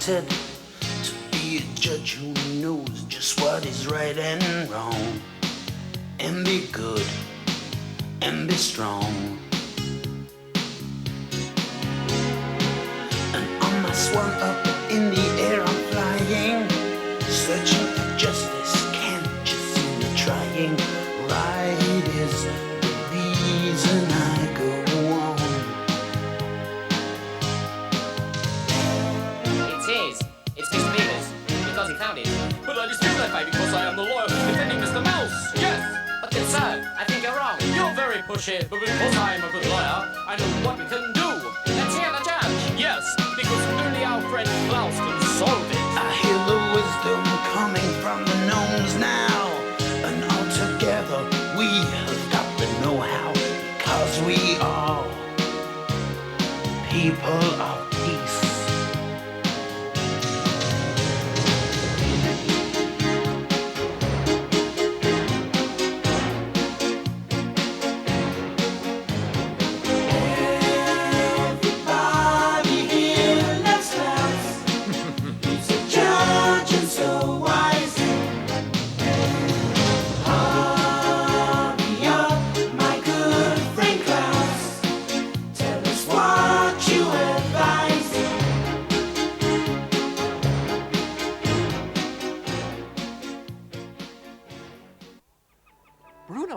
appointed to be a judge who knows just what is right and wrong, and be good and be strong. And on my swan up in the air I'm flying, searching for justice, can't you see me trying? Right is the reason I go on. It's Mr. Beaver's, because he found it. But I dispute that fact because I am the lawyer who's defending Mr. Mouse. Yes, but then, sir, I think you're wrong. You're very pushy, but because I'm a good lawyer, I know what we can do. Let's hear the judge. Yes, because only our friend KLAUS can solve it. I hear the wisdom coming from the gnomes now, and all together we have got the know-how, because we are people of peace.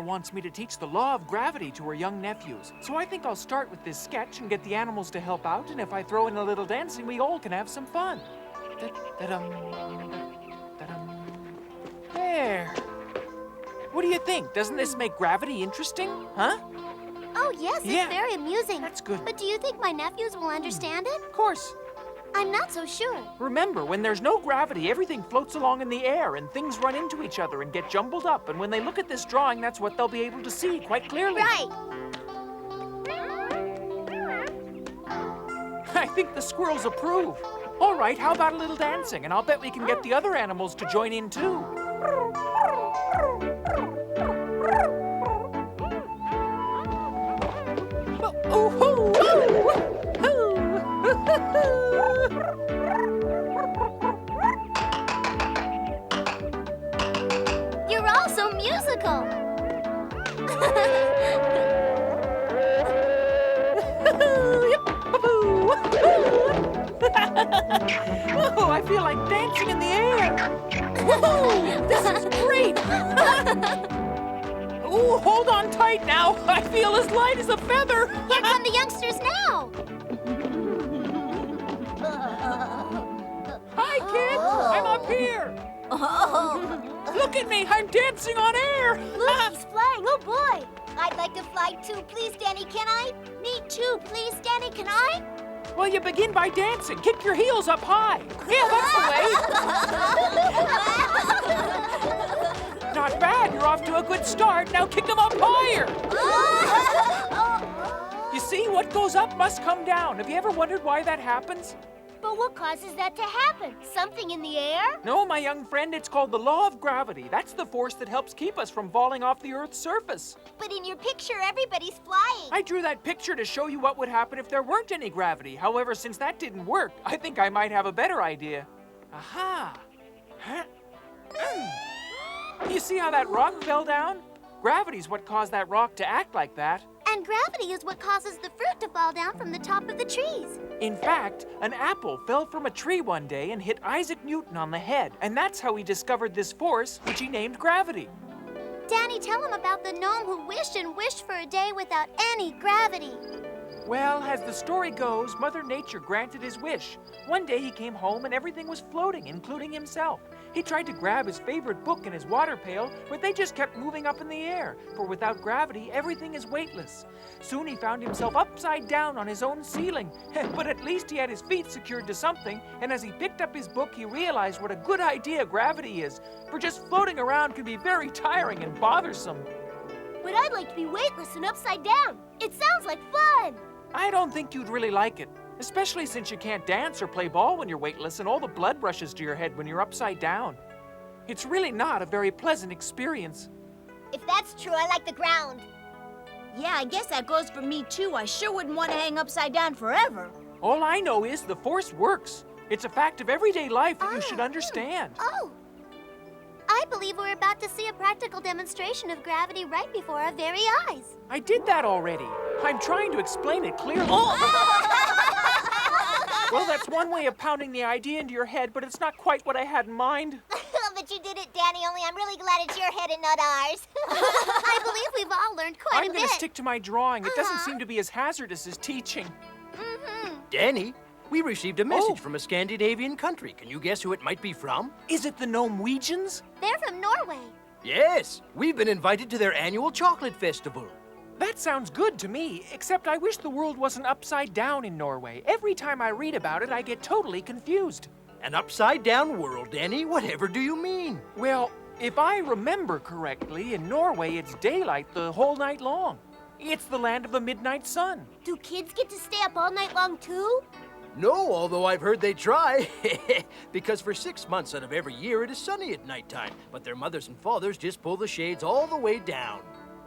Wants me to teach the law of gravity to her young nephews. So I think I'll start with this sketch and get the animals to help out, and if I throw in a little dancing, we all can have some fun. There. What do you think? Doesn't this make gravity interesting? Huh? Oh, yes, it's very amusing. That's good. But do you think my nephews will understand it? Of course. I'm not so sure. Remember, when there's no gravity, everything floats along in the air and things run into each other and get jumbled up. And when they look at this drawing, that's what they'll be able to see quite clearly. Right. I think the squirrels approve. All right, how about a little dancing? And I'll bet we can get the other animals to join in too. You're all so musical. Oh, I feel like dancing in the air. Whoa, this is great. Oh, hold on tight now. I feel as light as a feather. Here come the youngsters now. Hi, kids. I'm up here. Look at me. I'm dancing on air. Look, he's flying. Oh, boy. I'd like to fly too. Please, Danny, can I? Me too. Please, Danny, can I? Well, you begin by dancing. Kick your heels up high. Yeah, that's the way. Not bad. You're off to a good start. Now kick them up higher. You see, what goes up must come down. Have you ever wondered why that happens? But what causes that to happen? Something in the air? No, my young friend, it's called the law of gravity. That's the force that helps keep us from falling off the Earth's surface. But in your picture, everybody's flying. I drew that picture to show you what would happen if there weren't any gravity. However, since that didn't work, I think I might have a better idea. Aha! Huh? You see how that rock fell down? Gravity's what caused that rock to act like that. And gravity is what causes the fruit to fall down from the top of the trees. In fact, an apple fell from a tree one day and hit Isaac Newton on the head. And that's how he discovered this force, which he named gravity. Danny, tell him about the gnome who wished and wished for a day without any gravity. Well, as the story goes, Mother Nature granted his wish. One day he came home and everything was floating, including himself. He tried to grab his favorite book and his water pail, but they just kept moving up in the air, for without gravity, everything is weightless. Soon he found himself upside down on his own ceiling, but at least he had his feet secured to something, and as he picked up his book, he realized what a good idea gravity is, for just floating around can be very tiring and bothersome. But I'd like to be weightless and upside down. It sounds like fun. I don't think you'd really like it, especially since you can't dance or play ball when you're weightless and all the blood rushes to your head when you're upside down. It's really not a very pleasant experience. If that's true, I like the ground. Yeah, I guess that goes for me too. I sure wouldn't want to hang upside down forever. All I know is the force works. It's a fact of everyday life that you should understand. Oh! I believe we're about to see a practical demonstration of gravity right before our very eyes. I did that already. I'm trying to explain it clearly. Well, that's one way of pounding the idea into your head, but it's not quite what I had in mind. But you did it, Danny, only I'm really glad it's your head and not ours. I believe we've all learned quite a I'm bit. going to stick to my drawing. It doesn't seem to be as hazardous as teaching. Danny, we received a message from a Scandinavian country. Can you guess who it might be from? Is it the Gnomewegians? They're from Norway. Yes, we've been invited to their annual chocolate festival. That sounds good to me, except I wish the world wasn't upside down in Norway. Every time I read about it, I get totally confused. An upside-down world, Danny? Whatever do you mean? Well, if I remember correctly, in Norway it's daylight the whole night long. It's the land of the midnight sun. Do kids get to stay up all night long, too? No, although I've heard they try. Because for 6 months out of every year, it is sunny at nighttime. But their mothers and fathers just pull the shades all the way down.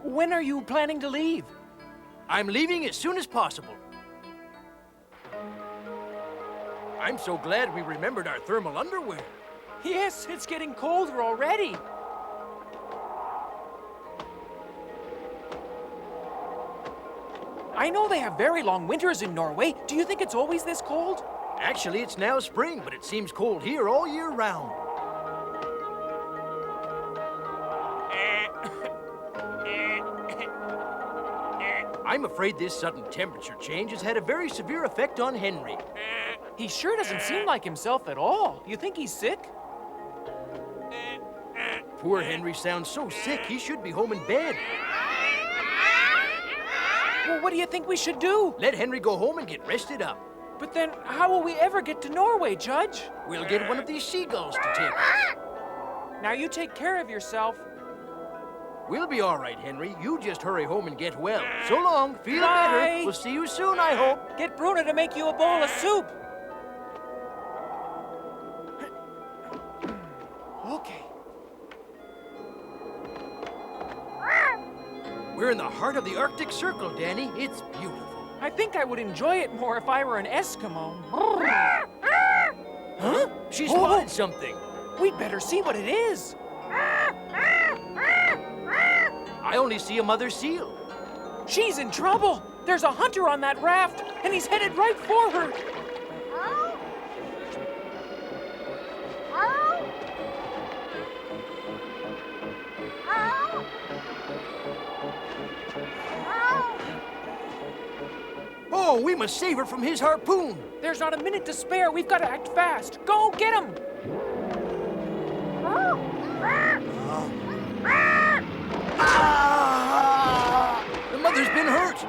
When are you planning to leave? I'm leaving as soon as possible. I'm so glad we remembered our thermal underwear. Yes, it's getting colder already. I know they have very long winters in Norway. Do you think it's always this cold? Actually, it's now spring, but it seems cold here all year round. I'm afraid this sudden temperature change has had a very severe effect on Henry. He sure doesn't seem like himself at all. You think he's sick? Poor Henry sounds so sick, he should be home in bed. Well, what do you think we should do? Let Henry go home and get rested up. But then, how will we ever get to Norway, Judge? We'll get one of these seagulls to take us. Now you take care of yourself. We'll be all right, Henry. You just hurry home and get well. So long. Feel Bye. better. We'll see you soon, I hope. Get Bruna to make you a bowl of soup. Okay. We're in the heart of the Arctic Circle, Danny. It's beautiful. I think I would enjoy it more if I were an Eskimo. Huh? She spotted something. We'd better see what it is. I only see a mother seal. She's in trouble. There's a hunter on that raft, and he's headed right for her. Oh? Oh? Oh? Oh? Oh, we must save her from his harpoon. There's not a minute to spare. We've got to act fast. Go get him. The mother's been hurt.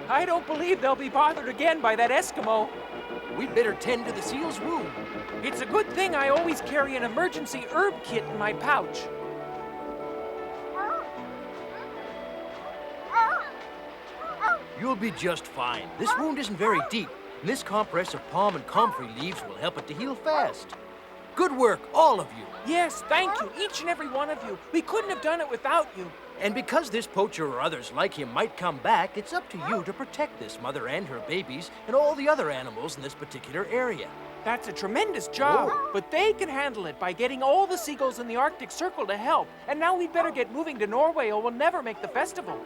I don't believe they'll be bothered again by that Eskimo. We'd better tend to the seal's wound. It's a good thing I always carry an emergency herb kit in my pouch. You'll be just fine. This wound isn't very deep, and this compress of palm and comfrey leaves will help it to heal fast. Good work, all of you. Yes, thank you, each and every one of you. We couldn't have done it without you. And because this poacher or others like him might come back, it's up to you to protect this mother and her babies and all the other animals in this particular area. That's a tremendous job, Oh. but they can handle it by getting all the seagulls in the Arctic Circle to help. And now we'd better get moving to Norway or we'll never make the festival.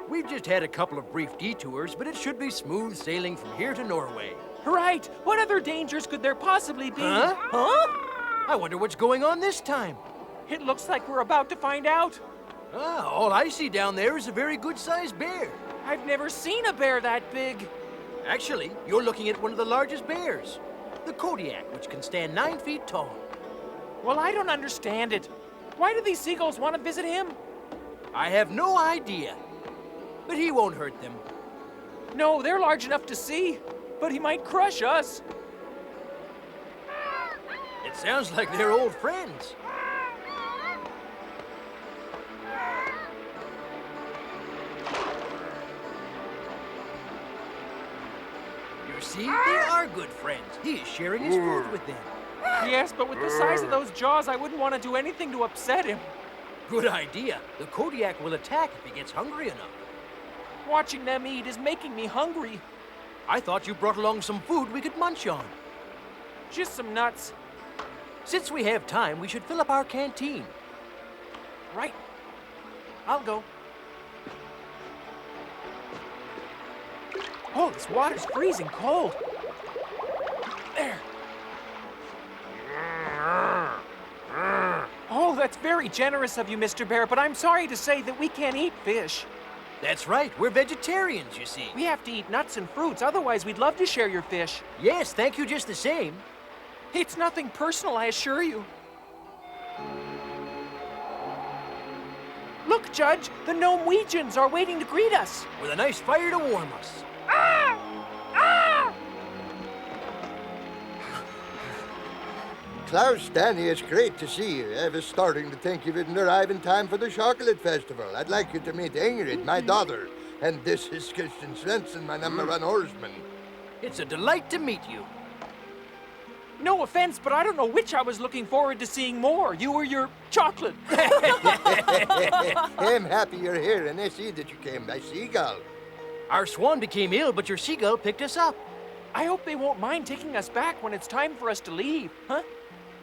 We've just had a couple of brief detours, but it should be smooth sailing from here to Norway. Right, what other dangers could there possibly be? Huh? Huh? I wonder what's going on this time. It looks like we're about to find out. All I see down there is a very good-sized bear. I've never seen a bear that big. Actually, you're looking at one of the largest bears, the Kodiak, which can stand 9 feet tall. Well, I don't understand it. Why do these seagulls want to visit him? I have no idea, but he won't hurt them. No, they're large enough to see, but he might crush us. It sounds like they're old friends. You see, they are good friends. He is sharing his food with them. Yes, but with the size of those jaws, I wouldn't want to do anything to upset him. Good idea. The Kodiak will attack if he gets hungry enough. Watching them eat is making me hungry. I thought you brought along some food we could munch on. Just some nuts. Since we have time, we should fill up our canteen. Right. I'll go. Oh, this water's freezing cold. There. Oh, that's very generous of you, Mr. Bear, but I'm sorry to say that we can't eat fish. That's right, we're vegetarians, you see. We have to eat nuts and fruits, otherwise we'd love to share your fish. Yes, thank you just the same. It's nothing personal, I assure you. Look, Judge, the Gnomewegians are waiting to greet us. With a nice fire to warm us. Klaus, Danny, it's great to see you. I was starting to think you wouldn't arrive in time for the chocolate festival. I'd like you to meet Ingrid, my daughter. And this is Christian Svensson, my #1 horseman. It's a delight to meet you. No offense, but I don't know which I was looking forward to seeing more, you or your chocolate. I'm happy you're here, and I see that you came by seagull. Our swan became ill, but your seagull picked us up. I hope they won't mind taking us back when it's time for us to leave, huh?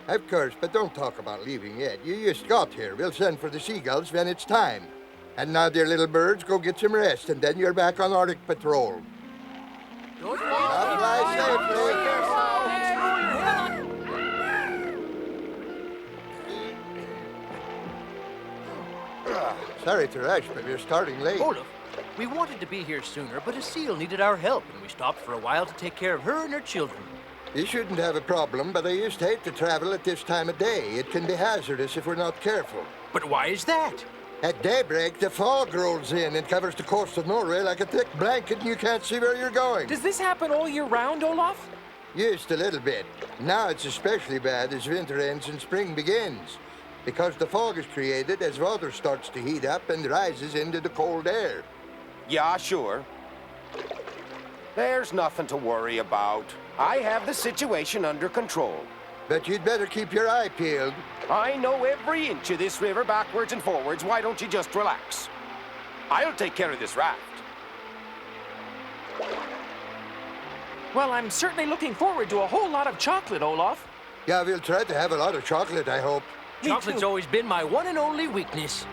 Of course, but don't talk about leaving yet. You just got here. We'll send for the seagulls when it's time. And now, dear little birds, go get some rest, and then you're back on Arctic patrol. Now fly safely. Sorry to rush, but we're starting late. Olaf, we wanted to be here sooner, but a seal needed our help, and we stopped for a while to take care of her and her children. You shouldn't have a problem, but I used to hate to travel at this time of day. It can be hazardous if we're not careful. But why is that? At daybreak, the fog rolls in and covers the coast of Norway like a thick blanket, and you can't see where you're going. Does this happen all year round, Olaf? Just a little bit. Now it's especially bad as winter ends and spring begins, because the fog is created as water starts to heat up and rises into the cold air. Yeah, sure. There's nothing to worry about. I have the situation under control. But you'd better keep your eye peeled. I know every inch of this river backwards and forwards. Why don't you just relax? I'll take care of this raft. Well, I'm certainly looking forward to a whole lot of chocolate, Olaf. Yeah, we'll try to have a lot of chocolate, I hope. Me Chocolate's too. always been my one and only weakness.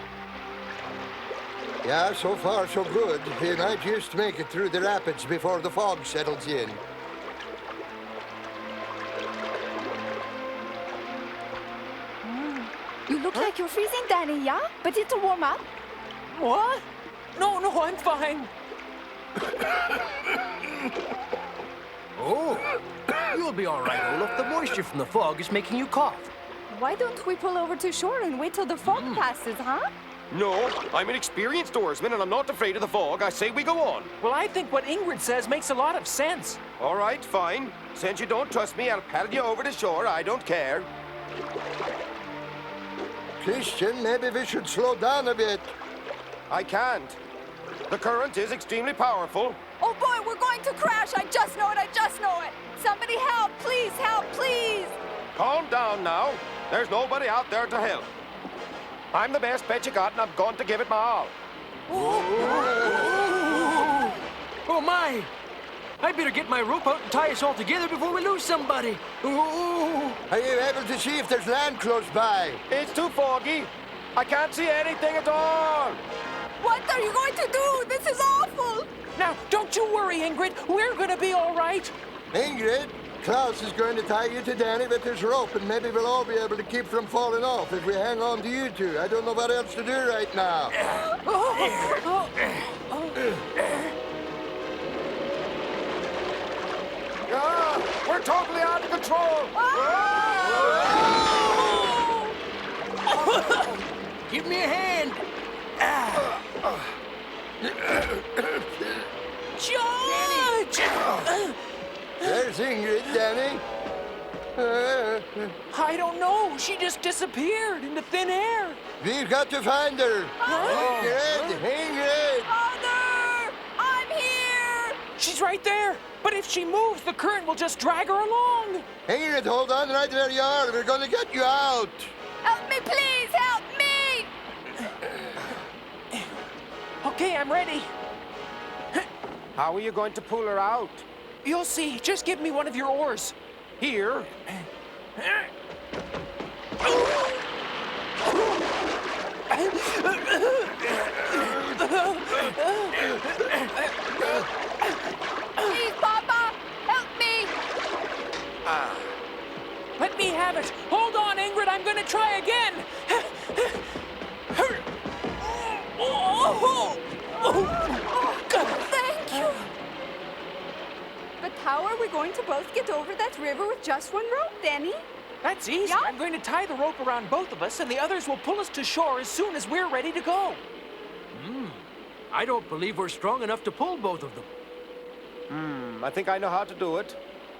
Yeah, so far so good. We might just make it through the rapids before the fog settles in. You look like you're freezing, Danny, yeah? But it'll warm up. What? No, I'm fine. Oh, you'll be all right, Olaf. The moisture from the fog is making you cough. Why don't we pull over to shore and wait till the fog passes, huh? No, I'm an experienced oarsman and I'm not afraid of the fog. I say we go on. Well, I think what Ingrid says makes a lot of sense. All right, fine. Since you don't trust me, I'll paddle you over to shore. I don't care. Christian, maybe we should slow down a bit. I can't. The current is extremely powerful. Oh boy, we're going to crash! I just know it! Somebody help! Please! Calm down now. There's nobody out there to help. I'm the best bet you got, and I'm going to give it my all. Oh, my! I better get my rope out and tie us all together before we lose somebody. Ooh. Are you able to see if there's land close by? It's too foggy. I can't see anything at all. What are you going to do? This is awful! Now, don't you worry, Ingrid. We're gonna be all right. Ingrid, Klaus is going to tie you to Danny with this rope, and maybe we'll all be able to keep from falling off if we hang on to you two. I don't know what else to do right now. We're totally out of control. Give me a hand. George! There's Ingrid, Danny. I don't know. She just disappeared into thin air. We've got to find her. Ingrid, Ingrid. Mother! I'm here! She's right there. But if she moves, the current will just drag her along. Ingrid, hold on right where you are. We're going to get you out. Help me, please! Help me! Okay, I'm ready. How are you going to pull her out? You'll see. Just give me one of your oars. Here? Please, Papa, help me. Let me have it. Hold on, Ingrid. I'm going to try again. Thank you. But how are we going to both get over that river with just one rope, Danny? That's easy. Yeah? I'm going to tie the rope around both of us, and the others will pull us to shore as soon as we're ready to go. I don't believe we're strong enough to pull both of them. I think I know how to do it.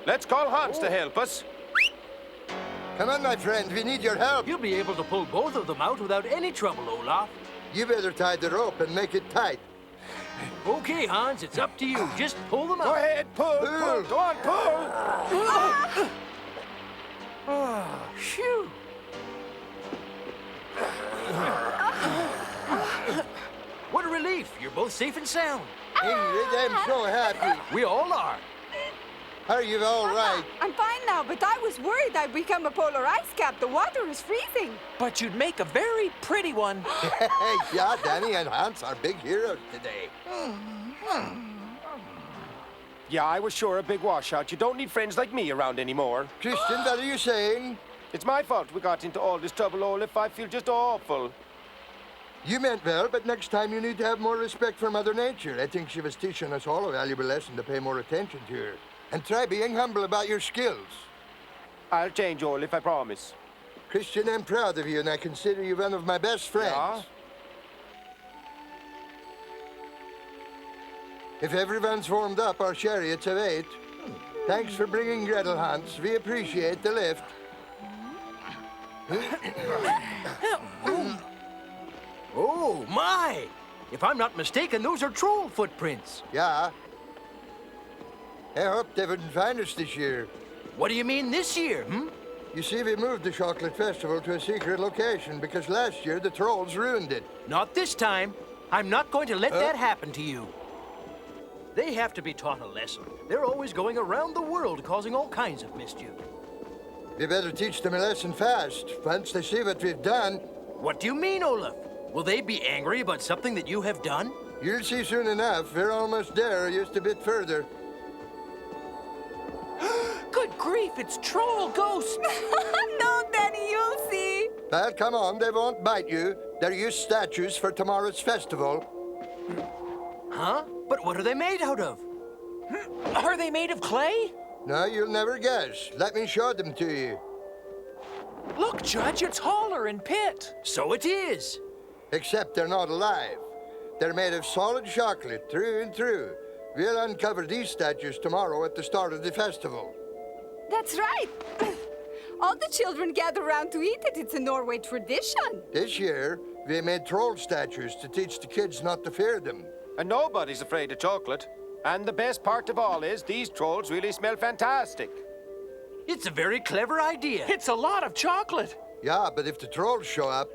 Let's call Hans to help us. Come on, my friend, we need your help. You'll be able to pull both of them out without any trouble, Olaf. You better tie the rope and make it tight. Okay, Hans, it's up to you. Just pull them out. Go ahead, pull. Go on, pull. Phew. What a relief. You're both safe and sound. Ingrid, I'm so happy. We all are. Are you all right? I'm fine now, but I was worried I'd become a polar ice cap. The water is freezing. But you'd make a very pretty one. Yeah, Danny and Hans are big heroes today. Yeah, I was sure a big washout. You don't need friends like me around anymore. Christian, what are you saying? It's my fault we got into all this trouble, Olaf. I feel just awful. You meant well, but next time you need to have more respect for Mother Nature. I think she was teaching us all a valuable lesson to pay more attention to her. And try being humble about your skills. I'll change, Olaf, I promise. Christian, I'm proud of you, and I consider you one of my best friends. Yeah? If everyone's warmed up, our chariots have ate. Thanks for bringing Gretel, Hans. We appreciate the lift. Oh, my! If I'm not mistaken, those are troll footprints. Yeah. I hope they wouldn't find us this year. What do you mean this year, You see, we moved the Chocolate Festival to a secret location because last year the trolls ruined it. Not this time. I'm not going to let that happen to you. They have to be taught a lesson. They're always going around the world causing all kinds of mischief. We better teach them a lesson fast. Once they see what we've done, What do you mean, Olaf? Will they be angry about something that you have done? you'll see soon enough. We're almost there, just a bit further. Good grief, it's troll ghosts. No, Danny, you'll see. Well, come on, they won't bite you. They're used statues for tomorrow's festival. Huh? But what are they made out of? Are they made of clay? No, you'll never guess. Let me show them to you. Look, Judge, it's Holler and Pitt. So it is. Except they're not alive. They're made of solid chocolate, through and through. We'll uncover these statues tomorrow at the start of the festival. That's right. All the children gather around to eat it. It's a Norway tradition. This year, we made troll statues to teach the kids not to fear them. And nobody's afraid of chocolate. And the best part of all is these trolls really smell fantastic. It's a very clever idea. It's a lot of chocolate. Yeah, but if the trolls show up,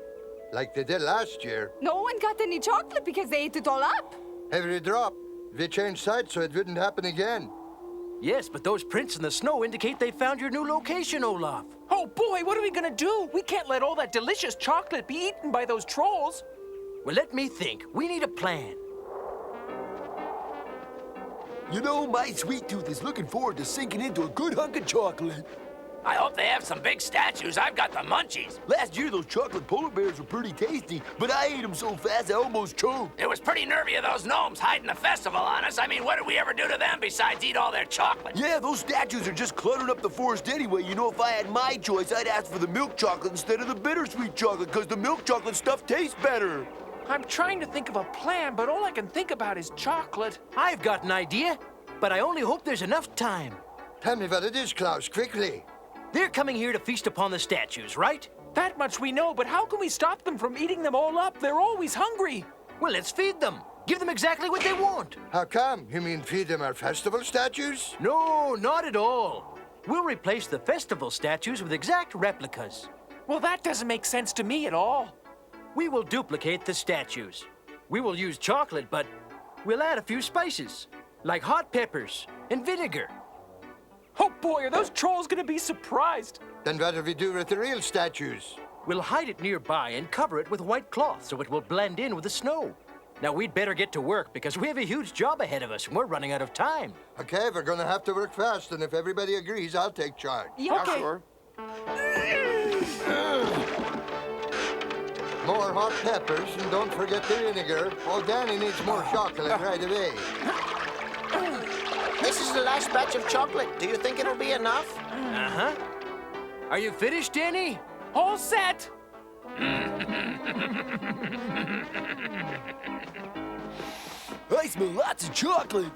like they did last year, No one got any chocolate because they ate it all up. every drop, we changed sites so it wouldn't happen again. Yes, but those prints in the snow indicate they found your new location, Olaf. Oh boy, what are we gonna do? We can't let all that delicious chocolate be eaten by those trolls. Well, let me think. We need a plan. You know, my sweet tooth is looking forward to sinking into a good hunk of chocolate. I hope they have some big statues. I've got the munchies. Last year, those chocolate polar bears were pretty tasty, but I ate them so fast I almost choked. It was pretty nervy of those gnomes hiding the festival on us. I mean, what did we ever do to them besides eat all their chocolate? Yeah, those statues are just cluttering up the forest anyway. You know, if I had my choice, I'd ask for the milk chocolate instead of the bittersweet chocolate, because the milk chocolate stuff tastes better. I'm trying to think of a plan, but all I can think about is chocolate. I've got an idea, but I only hope there's enough time. Tell me what it is, Klaus, quickly. They're coming here to feast upon the statues, right? That much we know, but how can we stop them from eating them all up? They're always hungry. Well, let's feed them. Give them exactly what they want. How come? You mean feed them our festival statues? No, not at all. We'll replace the festival statues with exact replicas. Well, that doesn't make sense to me at all. We will duplicate the statues. We will use chocolate, but we'll add a few spices. Like hot peppers and vinegar. Oh boy, are those trolls gonna be surprised. Then what do we do with the real statues? We'll hide it nearby and cover it with white cloth so it will blend in with the snow. Now, we'd better get to work because we have a huge job ahead of us and we're running out of time. Okay, we're gonna have to work fast, and if everybody agrees, I'll take charge. Yeah, Okay. Sure. More hot peppers, and don't forget the vinegar. Oh, Danny needs more chocolate right away. This is the last batch of chocolate. Do you think it'll be enough? Uh-huh. Are you finished, Danny? All set. I smell lots of chocolate.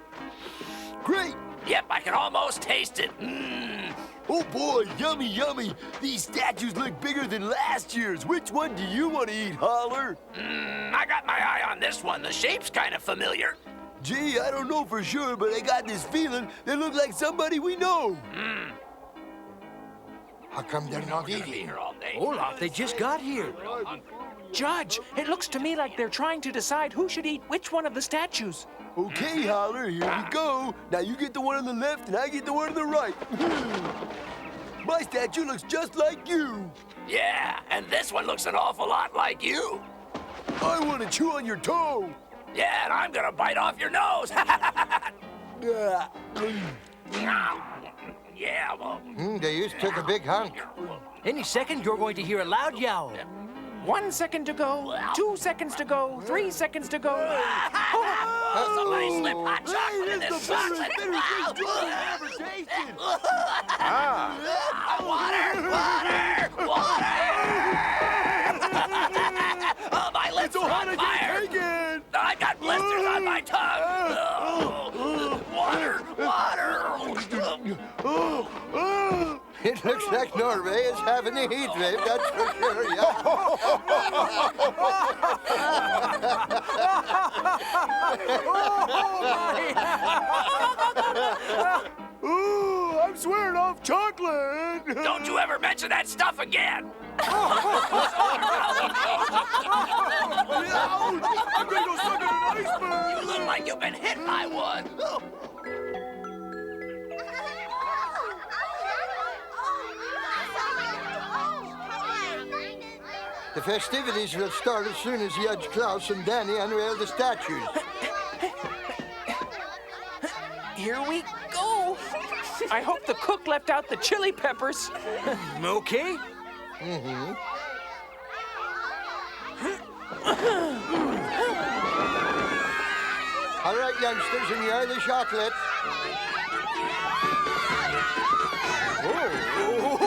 Great. Yep, I can almost taste it. Mmm. Oh boy, yummy, yummy. These statues look bigger than last year's. Which one do you want to eat, Holler? I got my eye on this one. The shape's kind of familiar. Gee, I don't know for sure, but I got this feeling they look like somebody we know. How come they're not eating? Here all day. Olaf, they just got here. Judge, it looks to me like they're trying to decide who should eat which one of the statues. Okay, Holler, here we go. Now you get the one on the left and I get the one on the right. My statue looks just like you. Yeah, and this one looks an awful lot like you. I want to chew on your toe. Yeah, and I'm gonna bite off your nose. Yeah, well. They used took a big hunk. Any second, you're going to hear a loud yowl. 1 second to go, 2 seconds to go, 3 seconds to go. Somebody slip hot chocolate in this chocolate. Water! Oh, my lips are on fire. I got blisters on my tongue. Water! It looks like Norway is having a heat wave, that's for sure, yeah. Ooh, I'm swearing off chocolate. Don't you ever mention that stuff again. I'm gonna go suck on an iceberg. You look like you've been hit by one. The festivities will start as soon as Judge KLAUS and DANY unveil the statues. Here we go. I hope the cook left out the chili peppers. Okay. All right, youngsters, enjoy the chocolate. Oh,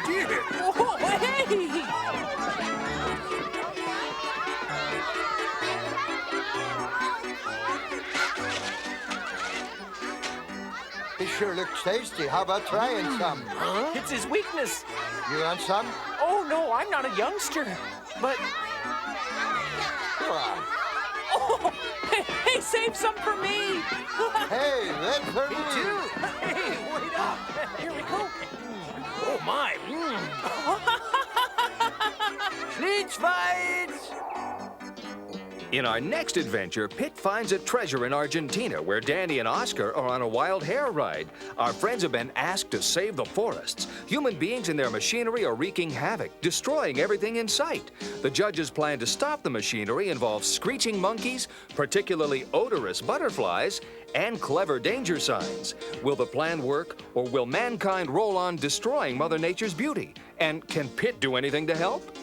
dear. Oh, hey! It sure looks tasty. How about trying some? It's his weakness. You want some? Oh, no, I'm not a youngster. But, Go on. oh, hey, save some for me. Hey, that's for me. Too. Hey, wait up. Here we go. Oh, my. Schlitz fights. In our next adventure, Pitt finds a treasure in Argentina where Danny and Oscar are on a wild hare ride. Our friends have been asked to save the forests. Human beings and their machinery are wreaking havoc, destroying everything in sight. The judge's plan to stop the machinery involves screeching monkeys, particularly odorous butterflies, and clever danger signs. Will the plan work, or will mankind roll on destroying Mother Nature's beauty? And can Pitt do anything to help?